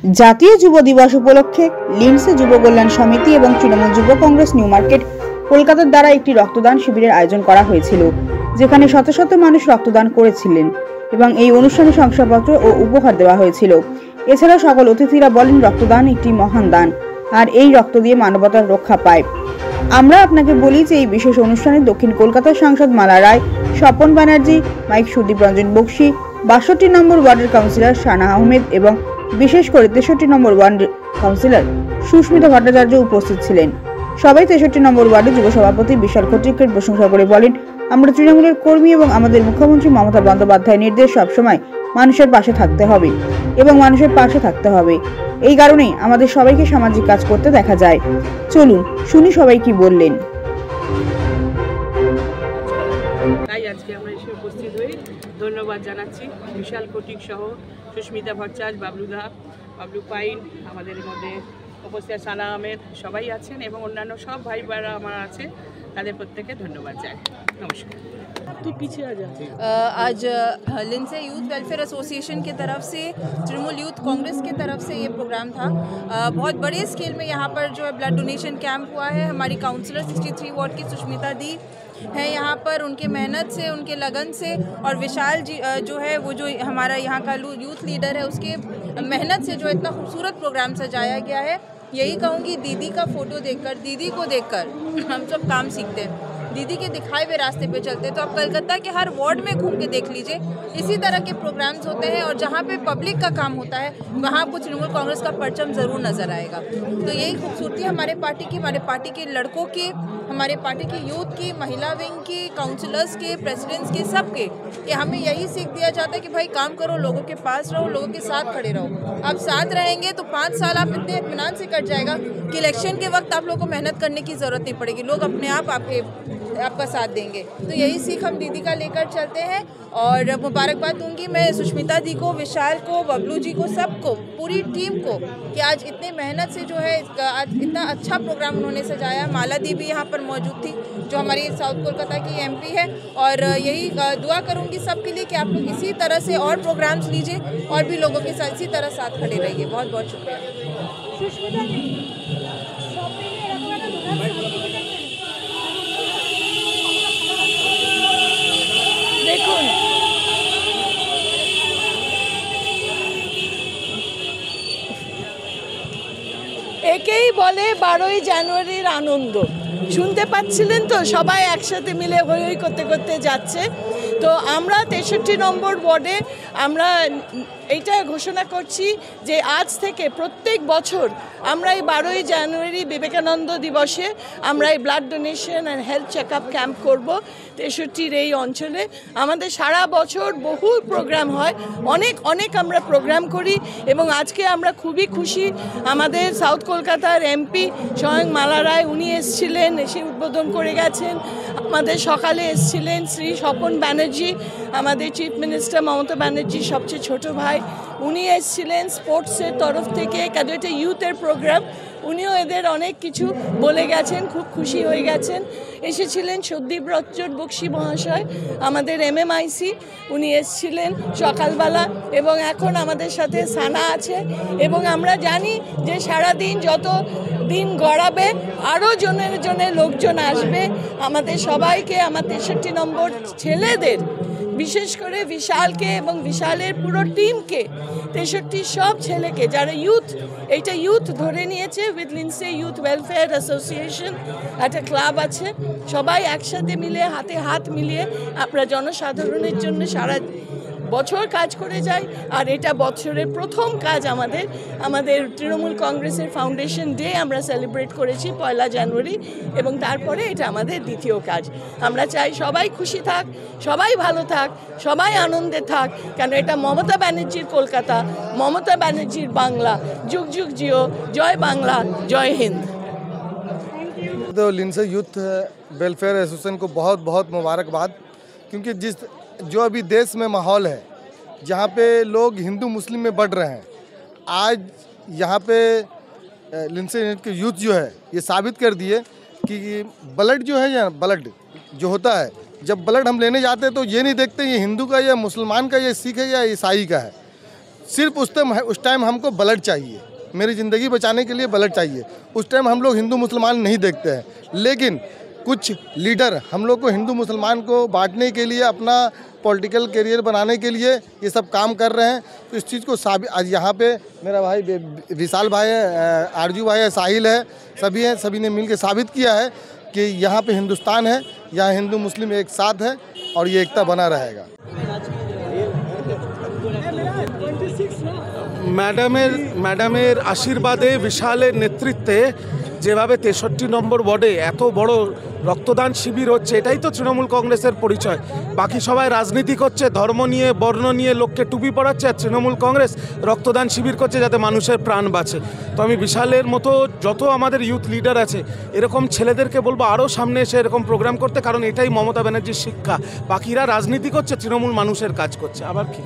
জাতীয় যুব দিবস উপলক্ষে লিন্ডসে যুব কল্যাণ সমিতি এবং তৃণমূল যুব কংগ্রেস নিউ মার্কেট কলকাতার দ্বারা একটি রক্তদান শিবিরের আয়োজন করা হয়েছিল, যেখানে শত শত মানুষ রক্তদান করেছিলেন এবং এই অনুষ্ঠানে শংসাপত্র ও উপহার দেওয়া হয়েছিল। এছাড়া সকল অতিথিরা বলেন, রক্তদান একটি মহান দান, আর এই রক্ত দিয়ে মানবতার রক্ষা পায়। আমরা আপনাকে বলি যে এই বিশেষ অনুষ্ঠানে দক্ষিণ কলকাতার সাংসদ মালা রায়, স্বপন ব্যানার্জি, মাইক সুদীপ রঞ্জন বক্সি, 62 নম্বর ওয়ার্ডের কাউন্সিলর শানা আহমেদ এবং বিশেষ করে 63 নম্বর ওয়ার্ডের কাউন্সিলর সুস্মিতা ভট্টাচার্য উপস্থিত ছিলেন। সবাই 63 নম্বর ওয়ার্ডের যুব সভাপতি বিশাল খত্রিকের প্রশংসা করে বলেন, আমরা তৃণমূলের কর্মী এবং আমাদের মুখ্যমন্ত্রী মমতা বন্দ্যোপাধ্যায়ের নির্দেশ সবসময় মানুষের পাশে থাকতে হবে এবং মানুষের পাশে থাকতে হবে। এই কারণেই আমাদের সবাইকে সামাজিক কাজ করতে দেখা যায়। চলুন শুনি সবাই কি বললেন। তাই আজকে আমরা এসে উপস্থিত হই। ধন্যবাদ জানাচ্ছি বিশাল কোটিক সহ সুস্মিতা ভট্টাচার্য, বাবলু পাইন, আমাদের মধ্যে উপস্থিত সানা আহমেদ সবাই আছেন এবং অন্যান্য সব ভাই বোনেরা আমার আছে, তাদের প্রত্যেককে ধন্যবাদ জানাই। নমস্কার। तू पीछे आ जा। आज लिंडसे यूथ वेलफेयर एसोसिएशन की तरफ से, तृणमूल यूथ कांग्रेस की तरफ से ये प्रोग्राम था। बहुत बड़े स्केल में यहाँ पर जो है ब्लड डोनेशन कैंप हुआ है। हमारी काउंसलर 63 वार्ड की सुष्मिता दी है यहाँ पर, उनके मेहनत से, उनके लगन से, और विशाल जी जो है वो जो हमारा यहाँ का यूथ लीडर है, उसके मेहनत से जो इतना खूबसूरत प्रोग्राम सजाया गया है। यही कहूँगी, दीदी का फोटो देखकर, दीदी को देखकर हम सब काम सीखते हैं। दीदी के दिखाए हुए रास्ते पे चलते, तो आप कलकत्ता के हर वार्ड में घूम के देख लीजिए, इसी तरह के प्रोग्राम्स होते हैं। और जहाँ पे पब्लिक का काम होता है वहाँ आपको तृणमूल कांग्रेस का परचम ज़रूर नज़र आएगा। तो यही खूबसूरती है हमारे पार्टी के लड़कों की, हमारे पार्टी की यूथ की, महिला विंग की, काउंसिलर्स के, प्रेसिडेंट्स के, सबके, कि हमें यही सीख दिया जाता है कि भाई काम करो, लोगों के पास रहो, लोगों के साथ खड़े रहो। आप साथ रहेंगे तो 5 साल आप इतने इत्मीनान से कट जाएगा कि इलेक्शन के वक्त आप लोगों को मेहनत करने की ज़रूरत नहीं पड़ेगी, लोग अपने आप आपका साथ देंगे। तो यही सीख हम दीदी का लेकर चलते हैं। और मुबारकबाद दूंगी मैं सुष्मिता दी को, विशाल को, बबलू जी को, सबको, पूरी टीम को, कि आज इतने मेहनत से जो है आज इतना अच्छा प्रोग्राम उन्होंने सजाया। माला दी भी यहाँ पर मौजूद थी, जो हमारी साउथ कोलकाता की एमपी है। और यही दुआ करूँगी सबके लिए कि आप लोग इसी तरह से और प्रोग्राम्स लीजिए और भी लोगों के साथ इसी तरह साथ खड़े रहिए। बहुत बहुत शुक्रिया। দেখুন, একেই বলে 12ই জানুয়ারির আনন্দ। শুনতে পাচ্ছিলেন তো, সবাই একসাথে মিলে হই হই করতে করতে যাচ্ছে। তো আমরা 63 নম্বর ওয়ার্ডে আমরা এইটা ঘোষণা করছি যে আজ থেকে প্রত্যেক বছর আমরা এই 12ই জানুয়ারি বিবেকানন্দ দিবসে আমরা এই blood donation and health check up camp করবো 63-র এই অঞ্চলে। আমাদের সারা বছর বহু প্রোগ্রাম হয়, অনেক আমরা প্রোগ্রাম করি এবং আজকে আমরা খুবই খুশি। আমাদের সাউথ কলকাতার এমপি স্বয়ং মালা রায়, উনি এসেছিলেন, এসে উদ্বোধন করে গেছেন। আমাদের সকালে এসেছিলেন শ্রী স্বপন ব্যানার্জি, আমাদের চিফ মিনিস্টার মমতা ব্যানার্জির সবচেয়ে ছোট ভাই, উনি এসেছিলেন স্পোর্টসের তরফ থেকে, কেন এটা ইউথের প্রোগ্রাম, উনিও এদের অনেক কিছু বলে গেছেন, খুব খুশি হয়ে গেছেন। এসেছিলেন সুদীপ রঞ্জন বক্সি মহাশয়, আমাদের MMIC, উনি এসেছিলেন সকালবেলা, এবং এখন আমাদের সাথে সানা আছে। এবং আমরা জানি যে সারাদিন যত দিন গড়াবে আরও জনের লোকজন আসবে। আমাদের সবাইকে, আমার 63 নম্বর ছেলেদের, বিশেষ করে বিশালকে এবং বিশালের পুরো টিমকে, 63 সব ছেলেকে যারা এইটা ইউথ ধরে নিয়েছে, with Lindsay youth welfare association একটা ক্লাব আছে, সবাই একসাথে মিলে হাতে হাত মিলিয়ে আমরা জনসাধারণের জন্য সারা বছর কাজ করে যাই। আর এটা বছরের প্রথম কাজ আমাদের তৃণমূল কংগ্রেসের ফাউন্ডেশন ডে আমরা সেলিব্রেট করেছি 1 জানুয়ারি, এবং তারপরে এটা আমাদের দ্বিতীয় কাজ। আমরা চাই সবাই খুশি থাক, সবাই ভালো থাক, সবাই আনন্দে থাক, কেন এটা মমতা ব্যানার্জির কলকাতা, মমতা ব্যানার্জির বাংলা। যুগ যুগ জিও, জয় বাংলা, জয় হিন্দ। तो लिंडसे यूथ वेलफेयर एसोसिएशन को बहुत बहुत मुबारकबाद, क्योंकि जो अभी देश में माहौल है, जहाँ पे लोग हिंदू मुस्लिम में बढ़ रहे हैं, आज यहाँ पे लिंडसे के यूथ जो है ये साबित कर दिए कि ब्लड जो है, या ब्लड जो होता है, जब ब्लड हम लेने जाते हैं तो ये नहीं देखते ये हिंदू का या मुसलमान का या सिख है या ईसाई का है। सिर्फ उस टाइम हमको ब्लड चाहिए, मेरी ज़िंदगी बचाने के लिए ब्लड चाहिए। उस टाइम हम लोग हिंदू मुसलमान नहीं देखते हैं, लेकिन कुछ लीडर हम लोग को हिंदू मुसलमान को बांटने के लिए, अपना पॉलिटिकल करियर बनाने के लिए ये सब काम कर रहे हैं। तो इस चीज़ को आज यहाँ पे मेरा भाई विशाल भाई है, आरजू भाई है, साहिल है, सभी ने मिलकर साबित किया है कि यहाँ पे हिंदुस्तान है, यहाँ हिंदू मुस्लिम एक साथ है और ये एकता बना रहेगा। ম্যাডামের আশীর্বাদে বিশালের নেতৃত্বে যেভাবে 63 নম্বর ওয়ার্ডে এত বড় রক্তদান শিবির হচ্ছে, এটাই তো তৃণমূল কংগ্রেসের পরিচয়। বাকি সবাই রাজনীতি করছে, ধর্ম নিয়ে বর্ণ নিয়ে লোককে টুপি পরাচ্ছে, আর তৃণমূল কংগ্রেস রক্তদান শিবির করছে যাতে মানুষের প্রাণ বাঁচে। তো আমি বিশালের মতো যত আমাদের ইউথ লিডার আছে এরকম ছেলেদেরকে বলবো আরও সামনে এসে এরকম প্রোগ্রাম করতে, কারণ এটাই মমতা ব্যানার্জির শিক্ষা। বাকিরা রাজনীতি করছে, তৃণমূল মানুষের কাজ করছে। আবার কি